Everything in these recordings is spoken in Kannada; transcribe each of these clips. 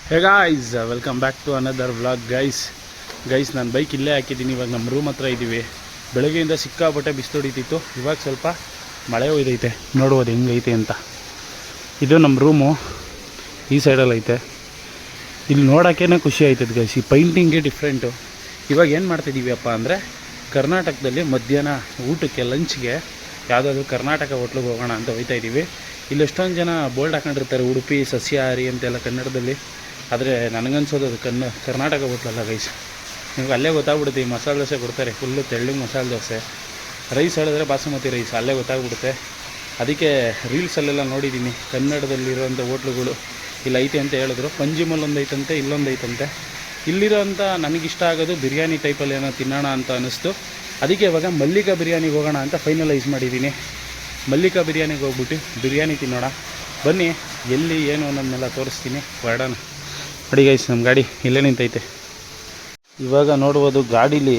Hey guys, welcome back to another vlog. Guys ನಾನು ಬೈಕ್ ಇಲ್ಲೇ ಹಾಕಿದ್ದೀನಿ. ಇವಾಗ ನಮ್ಮ ರೂಮ್ ಹತ್ರ ಇದ್ದೀವಿ. ಬೆಳಗ್ಗೆಯಿಂದ ಸಿಕ್ಕಾಪಟ್ಟೆ ಬಿಸಿಲೊಡಿತಿತ್ತು. ಇವಾಗ ಸ್ವಲ್ಪ ಮಳೆ ಹೋಯ್ದೈತೆ. ನೋಡ್ಬೋದು ಹೆಂಗೈತೆ ಅಂತ. ಇದು ನಮ್ಮ ರೂಮು ಈ ಸೈಡಲ್ಲಿ ಐತೆ. ಇಲ್ಲಿ ನೋಡೋಕ್ಕೇ ಖುಷಿ ಆಯ್ತದೆ ಗೈಸ್. ಈ ಪೈಂಟಿಂಗೇ ಡಿಫ್ರೆಂಟು. ಇವಾಗ ಏನು ಮಾಡ್ತಿದ್ದೀವಿ ಅಪ್ಪ ಅಂದರೆ, ಕರ್ನಾಟಕದಲ್ಲಿ ಮಧ್ಯಾಹ್ನ ಊಟಕ್ಕೆ ಲಂಚ್ಗೆ ಯಾವುದಾದ್ರೂ ಕರ್ನಾಟಕ ಹೋಟ್ಲಿಗೆ ಹೋಗೋಣ ಅಂತ ಹೋಗ್ತಾಯಿದ್ದೀವಿ. ಇಲ್ಲಿ ಎಷ್ಟೊಂದು ಜನ ಬೋಲ್ಡ್ ಹಾಕೊಂಡಿರ್ತಾರೆ, ಉಡುಪಿ ಸಸ್ಯಾಹಾರಿ ಅಂತೆಲ್ಲ ಕನ್ನಡದಲ್ಲಿ. ಆದರೆ ನನಗನ್ಸೋದು ಅದು ಕರ್ನಾಟಕ ಹೋಟ್ಲಲ್ಲ ಗೈಸ್. ನಿಮ್ಗೆ ಅಲ್ಲೇ ಗೊತ್ತಾಗ್ಬಿಡುತ್ತೆ. ಈ ಮಸಾಲೆ ದೋಸೆ ಕೊಡ್ತಾರೆ, ಫುಲ್ಲು ತೆಳ್ಳಗೆ ಮಸಾಲೆ ದೋಸೆ. ರೈಸ್ ಹೇಳಿದ್ರೆ ಬಾಸುಮತಿ ರೈಸ್, ಅಲ್ಲೇ ಗೊತ್ತಾಗ್ಬಿಡುತ್ತೆ. ಅದಕ್ಕೆ ರೀಲ್ಸಲ್ಲೆಲ್ಲ ನೋಡಿದ್ದೀನಿ, ಕನ್ನಡದಲ್ಲಿರೋಂಥ ಹೋಟ್ಲುಗಳು ಇಲ್ಲಿ ಐತೆ ಅಂತ ಹೇಳಿದ್ರು. ಪಂಜಿಮಲ್ ಒಂದು ಐತಂತೆ, ಇಲ್ಲೊಂದು ಐತಂತೆ. ಇಲ್ಲಿರೋಂಥ ನನಗಿಷ್ಟ ಆಗೋದು ಬಿರಿಯಾನಿ ಟೈಪಲ್ಲಿ ಏನೋ ತಿನ್ನೋಣ ಅಂತ ಅನ್ನಿಸ್ತು. ಅದಕ್ಕೆ ಇವಾಗ ಮಲ್ಲಿಕಾ ಬಿರಿಯಾನಿಗೆ ಹೋಗೋಣ ಅಂತ ಫೈನಲೈಸ್ ಮಾಡಿದ್ದೀನಿ. ಮಲ್ಲಿಕಾ ಬಿರಿಯಾನಿಗೆ ಹೋಗ್ಬಿಟ್ಟು ಬಿರಿಯಾನಿ ತಿನ್ನೋಣ. ಬನ್ನಿ, ಎಲ್ಲಿ ಏನು ಅನ್ನೋದನ್ನೆಲ್ಲ ತೋರಿಸ್ತೀನಿ. ಹೊರಡೋಣ. ನೋಡಿ ಗೈಸ್, ನಮ್ಮ ಗಾಡಿ ಇಲ್ಲೇ ನಿಂತೈತೆ. ಇವಾಗ ನೋಡ್ಬೋದು ಗಾಡೀಲಿ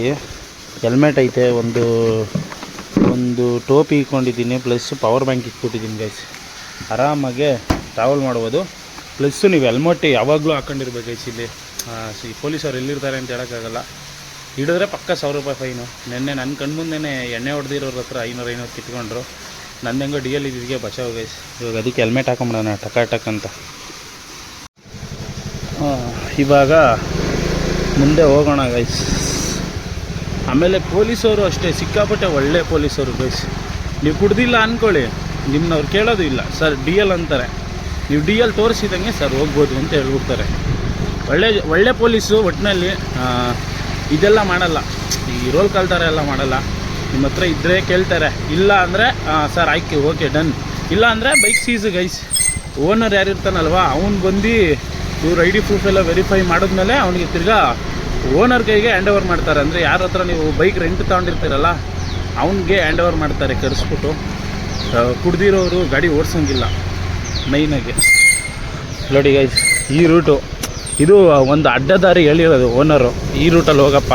ಹೆಲ್ಮೆಟ್ ಐತೆ, ಒಂದು ಟೋಪಿ ಇಟ್ಕೊಂಡಿದ್ದೀನಿ, ಪ್ಲಸ್ ಪವರ್ ಬ್ಯಾಂಕ್ ಇಟ್ಬಿಟ್ಟಿದ್ದೀನಿ ಗೈಸ್. ಆರಾಮಾಗೆ ಟ್ರಾವೆಲ್ ಮಾಡ್ಬೋದು. ಪ್ಲಸ್ಸು ನೀವು ಹೆಲ್ಮೆಟ್ ಯಾವಾಗಲೂ ಹಾಕ್ಕೊಂಡಿರ್ಬೇಕು ಗೈಸ್. ಇಲ್ಲಿ ಪೊಲೀಸವ್ರು ಎಲ್ಲಿರ್ತಾರೆ ಅಂತ ಹೇಳೋಕ್ಕಾಗಲ್ಲ. ಹಿಡಿದ್ರೆ ಪಕ್ಕ 1000 ರೂಪಾಯಿ ಫೈನು. ನೆನ್ನೆ ನನ್ನ ಕಣ್ಮುಂದೆನೇ ಎಣ್ಣೆ ಹೊಡೆದಿರೋರ ಹತ್ರ 500 ಕಿತ್ಕೊಂಡ್ರು. ನಂದು ಹೆಂಗೋ ಡಿ ಎಲ್ ಇದ್ದಿಗೆ ಬಚಾವ್ ಗೈಸ್. ಇವಾಗ ಅದಕ್ಕೆ ಹೆಲ್ಮೆಟ್ ಹಾಕೊಂಬಿಡೋಣ ಟಕ್ ಅಂತ. ಇವಾಗ ಮುಂದೆ ಹೋಗೋಣ ಗೈಸ್. ಆಮೇಲೆ ಪೊಲೀಸವರು ಅಷ್ಟೇ, ಸಿಕ್ಕಾಪಟ್ಟೆ ಒಳ್ಳೆ ಪೊಲೀಸವರು ಗೈಸ್. ನೀವು ಕುಡ್ದಿಲ್ಲ ಅಂದ್ಕೊಳ್ಳಿ, ನಿಮ್ಮನ್ನವ್ರು ಕೇಳೋದು ಇಲ್ಲ. ಸರ್ ಡಿ ಎಲ್ ಅಂತಾರೆ. ನೀವು ಡಿ ಎಲ್ ತೋರಿಸಿದಂಗೆ ಸರ್ ಹೋಗ್ಬೋದು ಅಂತ ಹೇಳ್ಬಿಡ್ತಾರೆ. ಒಳ್ಳೆ ಪೊಲೀಸು. ಒಟ್ಟಿನಲ್ಲಿ ಇದೆಲ್ಲ ಮಾಡಲ್ಲ, ಈ ರೋಲ್ ಕಾಲ್ ಥರ ಎಲ್ಲ ಮಾಡಲ್ಲ. ನಿಮ್ಮ ಹತ್ರ ಇದ್ದರೆ ಕೇಳ್ತಾರೆ, ಇಲ್ಲ ಅಂದರೆ ಸರ್ ಆಯ್ಕೆ ಓಕೆ ಡನ್, ಇಲ್ಲ ಅಂದರೆ ಬೈಕ್ ಸೀಸು ಗೈಸ್. ಓನರ್ ಯಾರು ಇರ್ತಾನಲ್ವ, ಅವ್ನು ಬಂದು ಇವ್ರು ಐ ಡಿ ಪ್ರೂಫ್ ಎಲ್ಲ ವೆರಿಫೈ ಮಾಡಿದ್ಮೇಲೆ ಅವನಿಗೆ ತಿರ್ಗಾ ಓನರ್ ಕೈಗೆ ಹ್ಯಾಂಡ್ ಓವರ್ ಮಾಡ್ತಾರೆ. ಅಂದರೆ ಯಾರ ಹತ್ರ ನೀವು ಬೈಕ್ ರೆಂಟ್ ತೊಗೊಂಡಿರ್ತೀರಲ್ಲ ಅವ್ನಿಗೆ ಹ್ಯಾಂಡ್ ಓವರ್ ಮಾಡ್ತಾರೆ ಕರೆಸ್ಬಿಟ್ಟು. ಕುಡ್ದಿರೋರು ಗಾಡಿ ಓಡಿಸೋಂಗಿಲ್ಲ ಮೈನಾಗೆ. ನೋಡಿ ಗೈಸ್, ಈ ರೂಟು ಇದು ಒಂದು ಅಡ್ಡದಾರಿ ಹೇಳಿರೋದು ಓನರು. ಈ ರೂಟಲ್ಲಿ ಹೋಗಪ್ಪ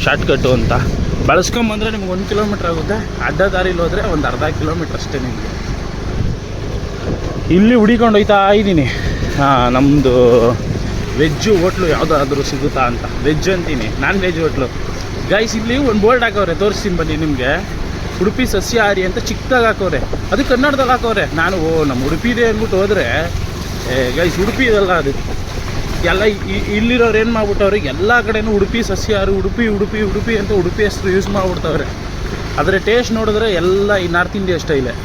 ಶಾರ್ಟ್ಕಟ್ಟು ಅಂತ ಬಳಸ್ಕೊಂಬಂದರೆ ನಿಮ್ಗೆ 1 ಕಿಲೋಮೀಟ್ರ್ ಆಗುತ್ತೆ. ಅಡ್ಡದಾರಿಲಿ ಹೋದರೆ ಒಂದು ಅರ್ಧ ಕಿಲೋಮೀಟ್ರ್ ಅಷ್ಟೇ ನಿಮಗೆ. ಇಲ್ಲಿ ಹುಡಿಕೊಂಡು ಹೋಗ್ತಾ ಇದ್ದೀನಿ. ನಮ್ಮದು ವೆಜ್ಜು ಹೋಟ್ಲು ಯಾವುದಾದ್ರೂ ಸಿಗುತ್ತಾ ಅಂತ. ವೆಜ್ ಅಂತೀನಿ, ನಾನ್ ವೆಜ್ ಹೋಟ್ಲು ಗೈಸ್. ಇಲ್ಲಿ ಒಂದು ಬೋರ್ಡ್ ಹಾಕವ್ರೆ, ತೋರಿಸ್ತೀನಿ ಬನ್ನಿ ನಿಮಗೆ. ಉಡುಪಿ ಸಸ್ಯಾಹಾರಿ ಅಂತ ಚಿಕ್ಕದಾಗಿ ಹಾಕವ್ರೆ. ಅದು ಕನ್ನಡದಲ್ಲಿ ಹಾಕವ್ರೆ. ನಾನು ನಮ್ಮ ಉಡುಪಿದೆ ಅಂದ್ಬಿಟ್ಟು ಹೋದರೆ ಗೈಸ್ ಉಡುಪಿ ಇದಲ್ಲ ಅದು. ಎಲ್ಲ ಇಲ್ಲಿರೋರು ಏನು ಮಾಡ್ಬಿಟ್ಟವ್ರೆ, ಎಲ್ಲ ಕಡೆಯೂ ಉಡುಪಿ ಸಸ್ಯಾಹಾರಿ, ಉಡುಪಿ ಅಂತ ಉಡುಪಿ ಹೆಸರು ಯೂಸ್ ಮಾಡಿಬಿಡ್ತವ್ರೆ. ಆದರೆ ಟೇಸ್ಟ್ ನೋಡಿದ್ರೆ ಎಲ್ಲ ಈ ನಾರ್ತ್ ಇಂಡಿಯಾ ಸ್ಟೈಲೇ.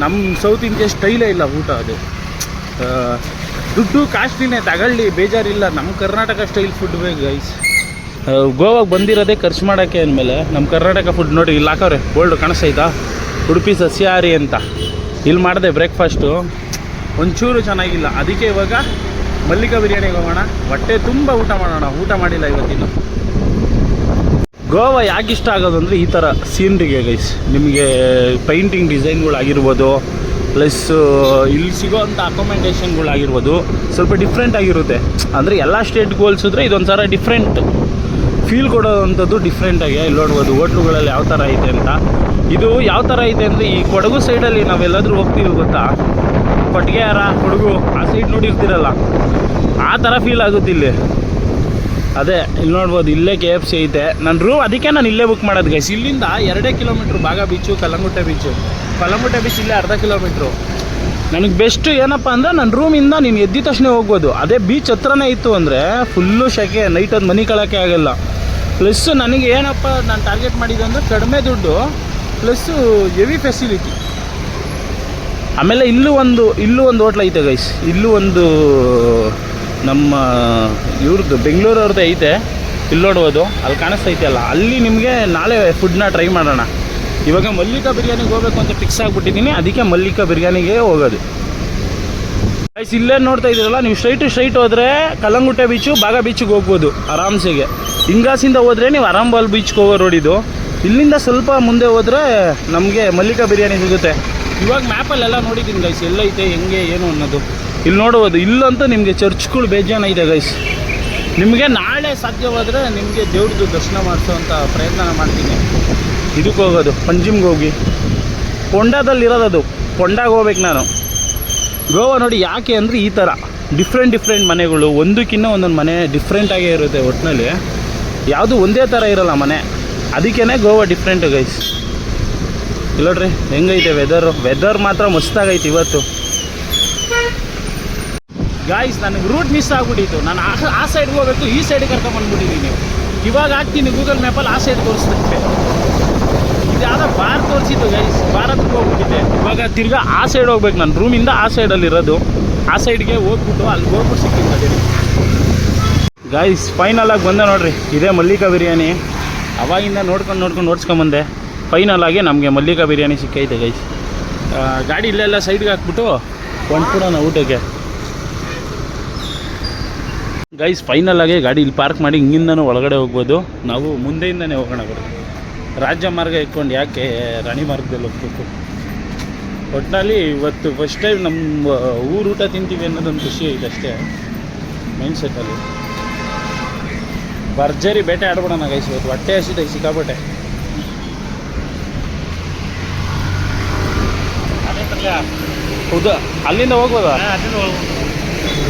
ನಮ್ಮ ಸೌತ್ ಇಂಡಿಯಾ ಸ್ಟೈಲೇ ಇಲ್ಲ ಊಟ. ಅದು ದುಡ್ಡು ಕಾಸ್ಟ್ಲಿನೇ, ತಗೊಳ್ಳಿ, ಬೇಜಾರಿಲ್ಲ. ನಮ್ಮ ಕರ್ನಾಟಕ ಸ್ಟೈಲ್ ಫುಡ್ ಬೇಕು ಗೈಸ್. ಗೋವಾಗೆ ಬಂದಿರೋದೇ ಖರ್ಚು ಮಾಡೋಕ್ಕೆ ಅಂದಮೇಲೆ ನಮ್ಮ ಕರ್ನಾಟಕ ಫುಡ್ ನೋಡಿ ಇಲ್ಲಿ ಹಾಕವ್ರೆ. ಬೋಲ್ಡ್ ಕಾಣಿಸ್ತೈತಾ, ಉಡುಪಿ ಸಸ್ಯಾಹಾರಿ ಅಂತ. ಇಲ್ಲಿ ಮಾಡಿದೆ ಬ್ರೇಕ್ಫಾಸ್ಟು, ಒಂಚೂರು ಚೆನ್ನಾಗಿಲ್ಲ. ಅದಕ್ಕೆ ಇವಾಗ ಮಲ್ಲಿಕಾ ಬಿರಿಯಾನಿಗೆ ಹೋಗೋಣ. ಹೊಟ್ಟೆ ತುಂಬ ಊಟ ಮಾಡೋಣ. ಊಟ ಮಾಡಿಲ್ಲ ಇವತ್ತಿನ್ನು. ಗೋವಾ ಯಾಕೆ ಇಷ್ಟ ಆಗೋದು ಅಂದರೆ ಈ ಥರ ಸೀನ್ರಿಗೆ ಗೈಸ್. ನಿಮಗೆ ಪೈಂಟಿಂಗ್ ಡಿಸೈನ್ಗಳಾಗಿರ್ಬೋದು, ಪ್ಲಸ್ಸು ಇಲ್ಲಿ ಸಿಗೋವಂಥ ಅಕೊಮೆಂಡೇಷನ್ಗಳಾಗಿರ್ಬೋದು ಸ್ವಲ್ಪ ಡಿಫ್ರೆಂಟ್ ಆಗಿರುತ್ತೆ. ಅಂದರೆ ಎಲ್ಲ ಸ್ಟೇಟ್ಗೆ ಹೋಲಿಸಿದ್ರೆ ಇದೊಂದು ಥರ ಡಿಫ್ರೆಂಟ್ ಫೀಲ್ ಕೊಡೋವಂಥದ್ದು. ಡಿಫ್ರೆಂಟಾಗಿ ಇಲ್ಲಿ ನೋಡ್ಬೋದು ಹೋಟ್ಲುಗಳಲ್ಲಿ ಯಾವ ಥರ ಐತೆ ಅಂತ. ಇದು ಯಾವ ಥರ ಐತೆ ಅಂದರೆ, ಈ ಕೊಡಗು ಸೈಡಲ್ಲಿ ನಾವೆಲ್ಲಾದರೂ ಹೋಗ್ತೀವಿ ಗೊತ್ತಾ, ಕೊಟ್ಟಿಗೆಹಾರ, ಕೊಡಗು ಆ ಸೈಡ್ ನೋಡಿರ್ತೀರಲ್ಲ, ಆ ಥರ ಫೀಲ್ ಆಗುತ್ತೆ ಇಲ್ಲಿ. ಅದೇ ಇಲ್ಲಿ ನೋಡ್ಬೋದು, ಇಲ್ಲೇ KFC ಐತೆ. ನನ್ನ ರೂಮ್ ಅದಕ್ಕೆ ನಾನು ಇಲ್ಲೇ ಬುಕ್ ಮಾಡೋದು ಗೈಸ್. ಇಲ್ಲಿಂದ 2 ಕಿಲೋಮೀಟ್ರ್ ಬಾಗ ಬೀಚು, ಕಲ್ಲಂಗುಟ್ಟೆ ಬೀಚ್ ಇಲ್ಲೇ ಅರ್ಧ ಕಿಲೋಮೀಟ್ರು. ನನಗೆ ಬೆಸ್ಟ್ ಏನಪ್ಪ ಅಂದರೆ, ನನ್ನ ರೂಮಿಂದ ನೀನು ಎದ್ದಿದ ತಕ್ಷಣ ಹೋಗ್ಬೋದು. ಅದೇ ಬೀಚ್ ಹತ್ರನೇ ಇತ್ತು ಅಂದರೆ ಫುಲ್ಲು ಶೆಕೆ, ನೈಟ್ ಅದು ಮನೆ ಕಳೋಕ್ಕೆ ಆಗಲ್ಲ. ಪ್ಲಸ್ ನನಗೆ ಏನಪ್ಪ ನಾನು ಟಾರ್ಗೆಟ್ ಮಾಡಿದ್ದೆ ಅಂದರೆ ಕಡಿಮೆ ದುಡ್ಡು ಪ್ಲಸ್ಸು ಹೆವಿ ಫೆಸಿಲಿಟಿ. ಆಮೇಲೆ ಇಲ್ಲೂ ಒಂದು ಹೋಟ್ಲ್ ಐತೆ ಗೈಸ್. ಇಲ್ಲೂ ಒಂದು ನಮ್ಮ ಇವ್ರದ್ದು ಬೆಂಗಳೂರವ್ರದ್ದು ಐತೆ. ಇಲ್ಲಿ ನೋಡ್ಬೋದು, ಅಲ್ಲಿ ಕಾಣಿಸ್ತೈತೆ ಅಲ್ಲ, ಅಲ್ಲಿ ನಿಮಗೆ ನಾಳೆ ಫುಡ್ನ ಟ್ರೈ ಮಾಡೋಣ. ಇವಾಗ ಮಲ್ಲಿಕಾ ಬಿರಿಯಾನಿಗೆ ಹೋಗಬೇಕು ಅಂತ ಫಿಕ್ಸ್ ಆಗಿಬಿಟ್ಟಿದ್ದೀನಿ. ಅದಕ್ಕೆ ಮಲ್ಲಿಕಾ ಬಿರಿಯಾನಿಗೆ ಹೋಗೋದು ಗೈಸ್. ಇಲ್ಲೇ ನೋಡ್ತಾ ಇದ್ದೀರಲ್ಲ ನೀವು, ಸ್ಟ್ರೈಟ್ ಹೋದರೆ ಕಲ್ಲಂಗುಟ್ಟೆ ಬೀಚು, ಬಾಗ ಬೀಚಿಗೆ ಹೋಗ್ಬೋದು ಆರಾಮ್ಸೆಗೆ. ಹಿಂಗಾಸಿಂದ ಹೋದರೆ ನೀವು ಆರಾಂಬಾಲ್ ಬೀಚ್ಗೆ ಹೋಗೋ ರೋಡಿದು. ಇಲ್ಲಿಂದ ಸ್ವಲ್ಪ ಮುಂದೆ ಹೋದರೆ ನಮಗೆ ಮಲ್ಲಿಕಾ ಬಿರಿಯಾನಿ ಸಿಗುತ್ತೆ. ಇವಾಗ ಮ್ಯಾಪಲ್ಲೆಲ್ಲ ನೋಡಿದ್ದೀನಿ ಗೈಸ್, ಎಲ್ಲೈತೆ ಹೆಂಗೆ ಏನು ಅನ್ನೋದು. ಇಲ್ಲಿ ನೋಡ್ಬೋದು, ಇಲ್ಲಂತೂ ನಿಮಗೆ ಚರ್ಚ್ಗಳು ಬೇಜಾನ ಇದೆ ಗೈಸ್. ನಿಮಗೆ ನಾಳೆ ಸಾಧ್ಯವಾದರೆ ನಿಮಗೆ ದೇವ್ರದ್ದು ದರ್ಶನ ಮಾಡಿಸೋವಂಥ ಪ್ರಯತ್ನ ಮಾಡ್ತೀನಿ. ಇದಕ್ಕೆ ಹೋಗೋದು, ಪಂಜಿಮ್ಗೆ ಹೋಗಿ ಪೊಂಡಾದಲ್ಲಿರೋದು. ಅದು ಪೊಂಡಾಗೆ ಹೋಗ್ಬೇಕು ನಾನು. ಗೋವಾ ನೋಡಿ ಯಾಕೆ ಅಂದರೆ ಈ ಥರ ಡಿಫ್ರೆಂಟ್ ಮನೆಗಳು, ಒಂದಕ್ಕಿಂತ ಒಂದೊಂದು ಮನೆ ಡಿಫ್ರೆಂಟಾಗೇ ಇರುತ್ತೆ. ಒಟ್ಟಿನಲ್ಲಿ ಯಾವುದು ಒಂದೇ ಥರ ಇರೋಲ್ಲ ಮನೆ, ಅದಕ್ಕೇ ಗೋವಾ ಡಿಫ್ರೆಂಟು ಗೈಸ್. ಇಲ್ಲೋಡ್ರಿ ಹೆಂಗೈತೆ ವೆದರ್ ಮಾತ್ರ ಮಸ್ತಾಗೈತೆ ಇವತ್ತು ಗಾಯ್ಸ್. ನನಗೆ ರೂಟ್ ಮಿಸ್ ಆಗ್ಬಿಟ್ಟಿತ್ತು. ನಾನು ಆ ಸೈಡ್ಗೆ ಹೋಗ್ಬೇಕು, ಈ ಸೈಡಿಗೆ ಕರ್ಕೊಂಬಂದ್ಬಿಟ್ಟಿದ್ದೀನಿ. ಇವಾಗ ಹಾಕ್ತೀನಿ ಗೂಗಲ್ ಮ್ಯಾಪಲ್ಲಿ, ಆ ಸೈಡ್ ತೋರಿಸ್ತೈತೆ. ಇದು ಯಾವುದೋ ಬಾರ್ ತೋರಿಸಿದ್ದು ಗೈಸ್, ಬಾರಕ್ಕೆ ಹೋಗ್ಬಿಟ್ಟಿದ್ದೆ. ಇವಾಗ ತಿರ್ಗಾ ಆ ಸೈಡ್ ಹೋಗ್ಬೇಕು, ನನ್ನ ರೂಮಿಂದ ಆ ಸೈಡಲ್ಲಿ ಇರೋದು. ಆ ಸೈಡ್ಗೆ ಹೋಗ್ಬಿಟ್ಟು ಅಲ್ಲಿ ಹೋಗ್ಬಿಟ್ಟು ಸಿಕ್ಕಿದ್ದೀನಿ ಗಾಯ್ಸ್. ಫೈನಲಾಗಿ ಬಂದೆ ನೋಡ್ರಿ, ಇದೇ ಮಲ್ಲಿಕಾ ಬಿರಿಯಾನಿ. ಅವಾಗಿಂದ ನೋಡ್ಕೊಂಡು ಓಡಿಸ್ಕೊಂಬಂದೆ. ಫೈನಲಾಗಿ ನಮಗೆ ಮಲ್ಲಿಕಾ ಬಿರಿಯಾನಿ ಸಿಕ್ಕೈತೆ ಗೈಸ್. ಗಾಡಿ ಇಲ್ಲೆಲ್ಲ ಸೈಡ್ಗೆ ಹಾಕ್ಬಿಟ್ಟು ಹೊಂಟ್ಬಿಡೋಣ ಊಟಕ್ಕೆ ಗೈಸ್. ಫೈನಲಾಗಿ ಗಾಡಿ ಇಲ್ಲಿ ಪಾರ್ಕ್ ಮಾಡಿ ಹಿಂಗಿಂದನೂ ಒಳಗಡೆ ಹೋಗ್ಬೋದು. ನಾವು ಮುಂದೆಯಿಂದನೇ ಹೋಗೋಣ ಬರೀ, ರಾಜ್ಯ ಮಾರ್ಗ ಇಟ್ಕೊಂಡು ಯಾಕೆ ರಾಣಿ ಮಾರ್ಗದಲ್ಲಿ ಹೋಗ್ಬೇಕು. ಒಟ್ಟಿನಲ್ಲಿ ಇವತ್ತು ಫಸ್ಟ್ ಟೈಮ್ ನಮ್ಮ ಊಟ ತಿಂತೀವಿ ಅನ್ನೋದೊಂದು ಖುಷಿ ಐತೆ ಅಷ್ಟೇ ಮೈಂಡ್ ಸೆಟ್ಟಲ್ಲಿ. ಭರ್ಜರಿ ಬೇಟೆ ಆಡ್ಬಿಡೋಣ ಗೈಸ್ ಇವತ್ತು. ಹೊಟ್ಟೆ ಹಸಿದೆ ಸಿಕ್ಕಾಪಟ್ಟೆ. ಹೌದಾ, ಅಲ್ಲಿಂದ ಹೋಗ್ಬೋದಾ?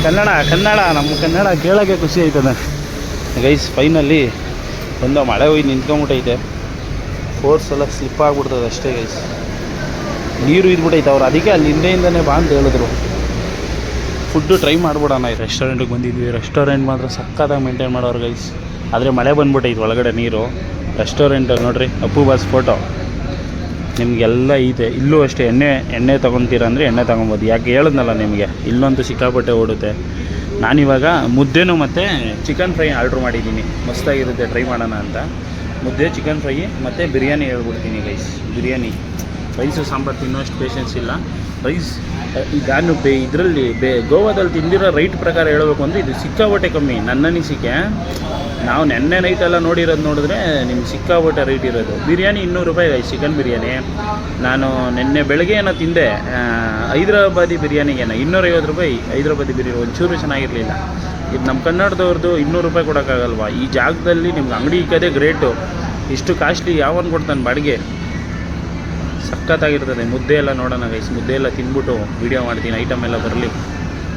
ಕನ್ನಡ ನಮ್ಮ ಕನ್ನಡ ಕೇಳೋಕ್ಕೆ ಖುಷಿ ಆಯ್ತದೆ ಗೈಸ್. ಫೈನಲ್ಲಿ ಒಂದು ಮಳೆ ಹೋಗಿ ನಿಂತ್ಕೊಂಬಿಟ್ಟೈತೆ. ಫೋರ್ಸ್ ಎಲ್ಲ ಸ್ಲಿಪ್ ಆಗಿಬಿಡ್ತದೆ ಅಷ್ಟೇ ಗೈಸ್. ನೀರು ಇದ್ಬಿಟ್ಟೈತೆ ಅವ್ರು, ಅದಕ್ಕೆ ಅಲ್ಲಿ ಹಿಂದೆಯಿಂದನೇ ಬಾ ಅಂತ ಹೇಳಿದ್ರು. ಫುಡ್ಡು ಟ್ರೈ ಮಾಡ್ಬಿಡೋಣ. ಈ ರೆಸ್ಟೋರೆಂಟಿಗೆ ಬಂದಿದ್ವಿ. ರೆಸ್ಟೋರೆಂಟ್ ಮಾತ್ರ ಸಕ್ಕತ್ತಾಗಿ ಮೇಂಟೈನ್ ಮಾಡೋರು ಗೈಸ್. ಆದರೆ ಮಳೆ ಬಂದ್ಬಿಟ್ಟೈತೆ ಒಳಗಡೆ ನೀರು. ರೆಸ್ಟೋರೆಂಟಲ್ಲಿ ನೋಡಿರಿ, ಅಪ್ಪು ಬಾಸ್ ಫೋಟೋ ನಿಮಗೆಲ್ಲ ಐತೆ. ಇಲ್ಲೂ ಅಷ್ಟೇ, ಎಣ್ಣೆ ತೊಗೊತೀರ ಅಂದರೆ ಎಣ್ಣೆ ತೊಗೊಬೋದು. ಯಾಕೆ ಹೇಳಿದ್ನಲ್ಲ ನಿಮಗೆ, ಇಲ್ಲಂತೂ ಸಿಕ್ಕಾಪಟ್ಟೆ ಓಡುತ್ತೆ. ನಾನಿವಾಗ ಮುದ್ದೆನೂ ಮತ್ತು ಚಿಕನ್ ಫ್ರೈ ಆರ್ಡ್ರ್ ಮಾಡಿದ್ದೀನಿ. ಮಸ್ತಾಗಿರುತ್ತೆ, ಟ್ರೈ ಮಾಡೋಣ ಅಂತ. ಮುದ್ದೆ, ಚಿಕನ್ ಫ್ರೈ ಮತ್ತು ಬಿರಿಯಾನಿ ಹೇಳ್ಬಿಡ್ತೀನಿ ಗೈಸ್. ಬಿರಿಯಾನಿ ರೈಸು ಸಾಂಬಾರು ತಿನ್ನೋಷ್ಟು ಪೇಷನ್ಸ್ ಇಲ್ಲ. ರೈಸ್ ನಾನು ಇದರಲ್ಲಿ ಗೋವಾದಲ್ಲಿ ತಿಂದಿರೋ ರೈಟ್ ಪ್ರಕಾರ ಹೇಳಬೇಕು ಅಂದರೆ ಇದು ಸಿಕ್ಕಾಪಟ್ಟೆ ಕಮ್ಮಿ ನನ್ನ ಅನಿಸಿಕೆ. ನಾವು ನೆನ್ನೆ ನೈಟೆಲ್ಲ ನೋಡಿದ್ರೆ ನಿಮ್ಗೆ ಸಿಕ್ಕಾಪಟ್ಟೆ ರೈಟ್ ಇರೋದು. ಬಿರಿಯಾನಿ 200 ರೂಪಾಯಿ ಗೈಸ್, ಚಿಕನ್ ಬಿರಿಯಾನಿ. ನಾನು ನಿನ್ನೆ ಬೆಳಗ್ಗೆ ಏನೋ ತಿಂದೆ ಹೈದ್ರಾಬಾದಿ ಬಿರಿಯಾನಿಗೆ 250 ರೂಪಾಯಿ. ಹೈದ್ರಾಬಾದಿ ಬಿರಿಯಾನಿ ಒಂಚೂರು ಚೆನ್ನಾಗಿರಲಿಲ್ಲ. ಇದು ನಮ್ಮ ಕನ್ನಡದವ್ರದ್ದು 200 ರೂಪಾಯಿ ಕೊಡೋಕ್ಕಾಗಲ್ವಾ? ಈ ಜಾಗದಲ್ಲಿ ನಿಮ್ಗೆ ಅಂಗಡಿ ಇಕ್ಕೋದೇ ಗ್ರೇಟು. ಇಷ್ಟು ಕಾಸ್ಟ್ಲಿ ಯಾವನು ಕೊಡ್ತಾನೆ ಬಾಡಿಗೆ? ಸಖತ್ತಾಗಿರ್ತದೆ. ಮುದ್ದೆ ಎಲ್ಲ ನೋಡೋಣ ಗೈಸ್. ಮುದ್ದೆ ಎಲ್ಲ ತಿಂದ್ಬಿಟ್ಟು ವೀಡಿಯೋ ಮಾಡ್ತೀನಿ, ಐಟಮ್ ಎಲ್ಲ ಬರಲಿ.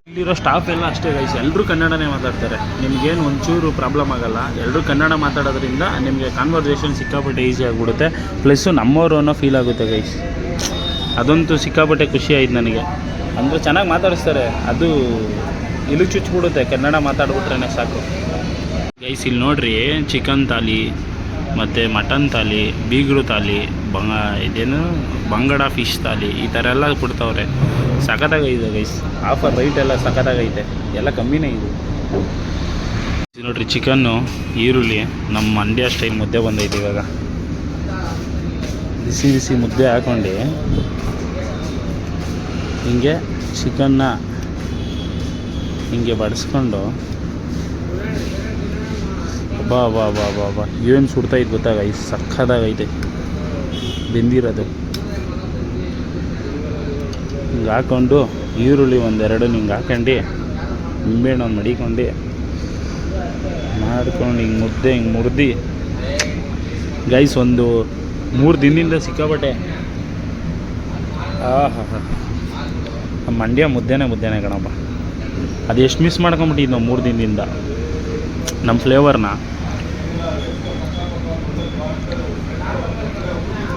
ಇಲ್ಲಿರೋ ಸ್ಟಾಫ್ ಎಲ್ಲ ಅಷ್ಟೇ ಗೈಸ್, ಎಲ್ಲರೂ ಕನ್ನಡನೇ ಮಾತಾಡ್ತಾರೆ. ನಿಮಗೇನು ಒಂಚೂರು ಪ್ರಾಬ್ಲಮ್ ಆಗೋಲ್ಲ. ಎಲ್ಲರೂ ಕನ್ನಡ ಮಾತಾಡೋದ್ರಿಂದ ನಿಮಗೆ ಕಾನ್ವರ್ಸೇಷನ್ ಸಿಕ್ಕಾಪಟ್ಟೆ ಈಸಿ ಆಗಿಬಿಡುತ್ತೆ. ಪ್ಲಸ್ಸು ನಮ್ಮವರು ಅನ್ನೋ ಫೀಲ್ ಆಗುತ್ತೆ ಗೈಸ್. ಅದಂತೂ ಸಿಕ್ಕಾಪಟ್ಟೆ ಖುಷಿ ಆಯ್ತು ನನಗೆ. ಅಂದರೆ ಚೆನ್ನಾಗಿ ಮಾತಾಡಿಸ್ತಾರೆ. ಅದು ಇಲ್ಲಿಗೆ ಚುಚ್ಚಿಬಿಡುತ್ತೆ ಕನ್ನಡ ಮಾತಾಡ್ಬಿಟ್ರೇ ಸಾಕು ಗೈಸ್. ಇಲ್ಲಿ ನೋಡಿರಿ, ಚಿಕನ್ ಥಾಲಿ ಮತ್ತು ಮಟನ್ ಥಾಲಿ, ಬೀಗರು ಥಾಲಿ, ಇದೇನು ಬಂಗಡ ಫಿಶ್ ಥಾಲಿ, ಈ ಥರ ಎಲ್ಲ ಕೊಡ್ತಾವ್ರೆ. ಸಖತ್ತಾಗೈತೆ ಗೈಸ್. ಆಫರ್ ರೈಟ್ ಎಲ್ಲ ಸಖತ್ತಾಗೈತೆ, ಎಲ್ಲ ಕಮ್ಮಿನೇ ಇದೆ. ನೋಡಿರಿ, ಚಿಕನ್ನು, ಈರುಳ್ಳಿ, ನಮ್ಮ ಮಂಡ್ಯ ಸ್ಟೈಲ್ ಮುದ್ದೆ ಬಂದೈತೆ. ಇವಾಗ ಬಿಸಿ ಮುದ್ದೆ ಹಾಕ್ಕೊಂಡು ಹಿಂಗೆ ಚಿಕನ್ನ ಹಿಂಗೆ ಬಡಿಸ್ಕೊಂಡು ಬಾ ಏನು ಸುಡ್ತಾಯಿತ್ತು ಗೊತ್ತಾ ಗೈಸ್, ಸಕ್ಕತ್ತಾಗೈತೆ ಬೆಂದಿರೋದು. ಹಿಂಗೆ ಹಾಕ್ಕೊಂಡು ಈರುಳ್ಳಿ ಒಂದೆರಡು ಹಿಂಗೆ ಹಾಕ್ಕೊಂಡು ನಿಂಬೆಹಣ್ಣು ಒಂದು ಮಡಿಕೊಂಡು ಮಾಡ್ಕೊಂಡು ಹಿಂಗೆ ಮುದ್ದೆ ಹಿಂಗೆ ಮುರಿದು ಗೈಸ್, ಒಂದು 3 ದಿನದಿಂದ ಸಿಕ್ಕಾಪಟ್ಟೆ ಮಂಡ್ಯ ಮುದ್ದೆನೇ ಕಣಪ್ಪ. ಅದು ಎಷ್ಟು ಮಿಸ್ ಮಾಡ್ಕೊಂಬಿಟ್ಟಿದ್ದು ನಾವು 3 ದಿನದಿಂದ ನಮ್ಮ ಫ್ಲೇವರ್ನ.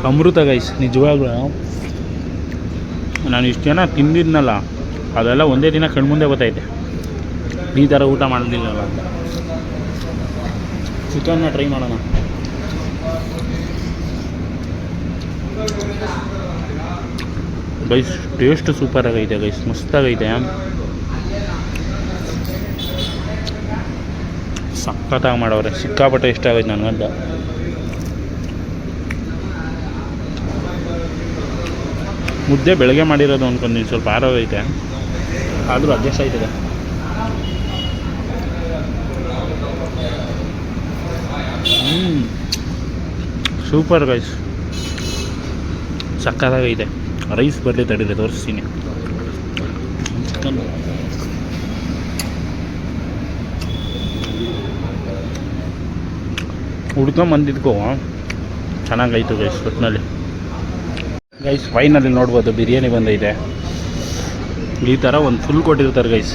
ಅಮೃತ ಗೈಸ್, ನಿಜವಾಗ್ಲೂ ನಾನು ಇಷ್ಟು ಜನ ತಿಂದಿದ್ನಲ್ಲ ಅದೆಲ್ಲ ಒಂದೇ ದಿನ ಕಣ್ಮುಂದೆ ಗೊತ್ತೈತೆ. ಈ ಥರ ಊಟ ಮಾಡೋದಿಲ್ಲಲ್ಲ ಅಂತ. ಚಿಕನ್ನ ಟ್ರೈ ಮಾಡೋಣ. ಗೈಸ್ ಟೇಸ್ಟ್ ಸೂಪರಾಗೈತೆ ಗೈಸ್, ಮಸ್ತಾಗೈತೆ, ಸಖತ್ತಾಗಿ ಮಾಡವ್ರೆ. ಸಿಕ್ಕಾಪಟ್ಟೆ ಇಷ್ಟ ಆಗೈತೆ ನನಗಂತ. ಮುದ್ದೆ ಬೆಳಗ್ಗೆ ಮಾಡಿರೋದು ಅಂದ್ಕೊಂಡು ಸ್ವಲ್ಪ ಆರೋಗೈತೆ, ಆದರೂ ಅಡ್ಜಸ್ಟ್ ಆಯ್ತದೆ. Super guys, ಸಕ್ಕತ್ತಾಗೈತೆ. ರೈಸ್ ಬರಲಿ ತಡೀರಿ, ತೋರಿಸ್ತೀನಿ. ಚಿಕನ್ ಹುಡ್ಕೊಂಬಂದಿದ್ಕೋ ಚೆನ್ನಾಗೈತು ಗೈಸ್. ಒಟ್ಟಿನಲ್ಲಿ ಗೈಸ್ ಫೈನಲ್ಲಿ ನೋಡ್ಬೋದು ಬಿರಿಯಾನಿ ಬಂದೈತೆ. ಈ ಥರ ಒಂದು ಫುಲ್ ಕೊಟ್ಟಿರ್ತಾರೆ ಗೈಸ್.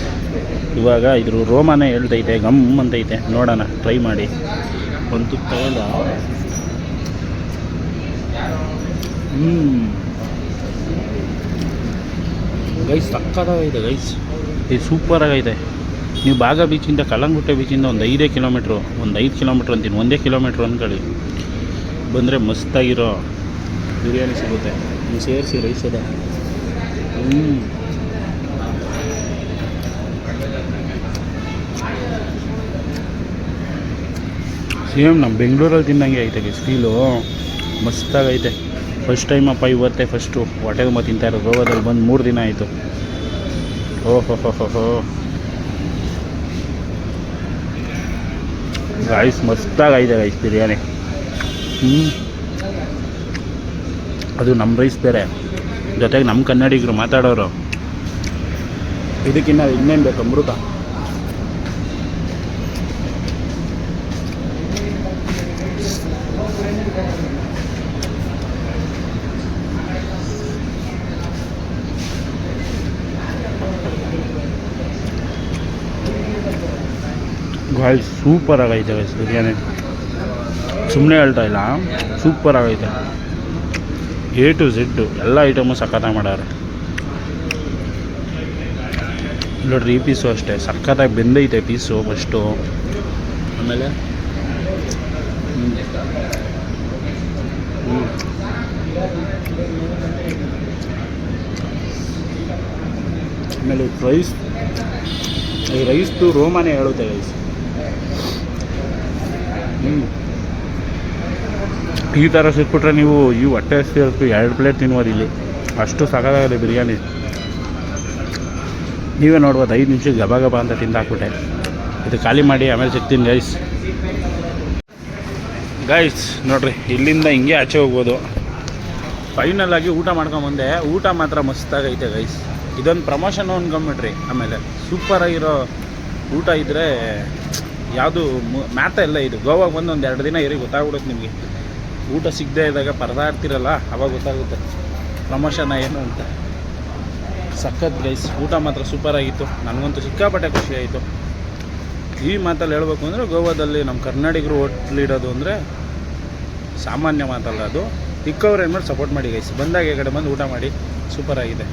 ಇವಾಗ ಇದ್ರ ರೋಮಾನೇ ಹೇಳ್ತೈತೆ, ಗಮ್ ಅಂತೈತೆ. ನೋಡೋಣ, ಟ್ರೈ ಮಾಡಿ. ಒಂದು ತುಪ್ಪ ತಗೊಂಡ ಗೈಸ್ ಸಕ್ಕತ್ತಾಗೈತೆ ಗೈಸ್, ಇದು ಸೂಪರಾಗೈತೆ. ನೀವು ಬಾಗ ಬೀಚಿಂದ ಕಲ್ಲಂಗುಟ್ಟೆ ಬೀಚಿಂದ ಒಂದು 5 ಕಿಲೋಮೀಟ್ರು, ಒಂದು 5 ಕಿಲೋಮೀಟ್ರ್ ಅಂತೀನಿ, 1 ಕಿಲೋಮೀಟ್ರ್ ಅಂದ್ಕೊಳ್ಳಿ, ಬಂದರೆ ಮಸ್ತಾಗಿರೋ ಬಿರಿಯಾನಿ ಸಿಗುತ್ತೆ. ನೀವು ಸೇರಿಸಿ ರೈಸ್ ಅದ. ಸೇಮ್ ನಮ್ಮ ಬೆಂಗಳೂರಲ್ಲಿ ತಿನ್ನಂಗೆ ಐತೆ ಗೈಸ್, ಫೀಲು ಮಸ್ತಾಗೈತೆ. ಫಸ್ಟ್ ಟೈಮ್ ಅಪ್ಪ ಇವತ್ತೇ ಫಸ್ಟು ಹೊಟ್ಟೆ ತುಂಬ ತಿಂತಾ ಇರೋದು. ಗೋವಾದಲ್ಲಿ ಬಂದು 3 ದಿನ ಆಯಿತು. ಓಹೋ ಗೈಸ್ ಮಸ್ತಾಗೈತೆ ಗೈಸ್ ಬಿರಿಯಾನಿ. ಅದು ನಮ್ಮ ರೈಸ್ ಬೇರೆ, ಜೊತೆಗೆ ನಮ್ಮ ಕನ್ನಡಿಗರು ಮಾತಾಡೋರು. ಇದಕ್ಕಿನ್ನ ಇನ್ನೇನು ಬೇಕು, ಅಮೃತ. ಗಾಯ್ಸ್ ಸೂಪರಾಗೈತೆ ಗೈಸ್ ಬಿರಿಯಾನಿ, ಸುಮ್ಮನೆ ಹೇಳ್ತಾ ಇಲ್ಲ, ಸೂಪರಾಗೈತೆ. A to Z ಎಲ್ಲ ಐಟಮು ಸಖತ್ತಾಗಿ ಮಾಡ್ಯಾರೆ. ನೋಡ್ರಿ, ಈ ಪೀಸು ಅಷ್ಟೇ ಸಖತ್ತಾಗಿ ಬೆಂದೈತೆ ಪೀಸು ಫಸ್ಟು. ಆಮೇಲೆ ಆಮೇಲೆ ರೈಸ್ದು ರೋಮಾನೇ ಹೇಳುತ್ತೆ ಗೈಸ್. ಈ ಥರ ಸಿಕ್ಬಿಟ್ರೆ ನೀವು ಹೊಟ್ಟೆ ಹಸ್ತಿರೋದಕ್ಕೂ 2 ಪ್ಲೇಟ್ ತಿನ್ಬೋದು ಇಲ್ಲಿ, ಅಷ್ಟು ಸಖತ್ತಾಗಿದೆ ಬಿರಿಯಾನಿ. ನೀವೇ ನೋಡ್ಬೋದು, 5 ನಿಮಿಷಕ್ಕೆ ಗಬ ಗಬ ಅಂತ ತಿಂದಾಕ್ಬಿಟ್ಟೆ. ಇದು ಖಾಲಿ ಮಾಡಿ ಆಮೇಲೆ ಸಿಗ್ತೀನಿ ಗೈಸ್. ನೋಡ್ರಿ, ಇಲ್ಲಿಂದ ಹಿಂಗೆ ಆಚೆ ಹೋಗ್ಬೋದು. ಫೈನಲಾಗಿ ಊಟ ಮಾಡ್ಕೊಂಬಂದೆ. ಊಟ ಮಾತ್ರ ಮಸ್ತಾಗೈತೆ ಗೈಸ್. ಇದೊಂದು ಪ್ರಮೋಷನ್ ಅಂದ್ಕೊಂಬಿಟ್ರಿ. ಆಮೇಲೆ ಸೂಪರಾಗಿರೋ ಊಟ ಇದ್ದರೆ ಯಾವುದು ಮ್ಯಾಥ ಇದು. ಗೋವಾಗೆ ಬಂದು ಒಂದು 2 ದಿನ ಇರಿ, ಗೊತ್ತಾಗ್ಬಿಡುತ್ತೆ ನಿಮಗೆ. ಊಟ ಸಿಗದೆ ಇದ್ದಾಗ ಪರದಾಡ್ತಿರಲ್ಲ, ಅವಾಗ ಗೊತ್ತಾಗುತ್ತೆ ಪ್ರಮೋಷನ ಏನು ಅಂತ. ಸಖತ್ ಗೈಸ್, ಊಟ ಮಾತ್ರ ಸೂಪರಾಗಿತ್ತು. ನನಗಂತೂ ಸಿಕ್ಕಾಪಟ್ಟೆ ಖುಷಿ ಆಯಿತು. ಈ ಮಾತಲ್ಲಿ ಹೇಳ್ಬೇಕು ಅಂದರೆ, ಗೋವಾದಲ್ಲಿ ನಮ್ಮ ಕನ್ನಡಿಗರು ಹೋಟ್ಲಿಡೋದು ಅಂದರೆ ಸಾಮಾನ್ಯ ಮಾತಲ್ಲ ಅದು. ತಿಕ್ಕವ್ರು ಏನು ಮಾಡಿ ಸಪೋರ್ಟ್ ಮಾಡಿ ಗೈಸ್. ಬಂದಾಗ ಈ ಕಡೆ ಬಂದು ಊಟ ಮಾಡಿ, ಸೂಪರಾಗಿದೆ.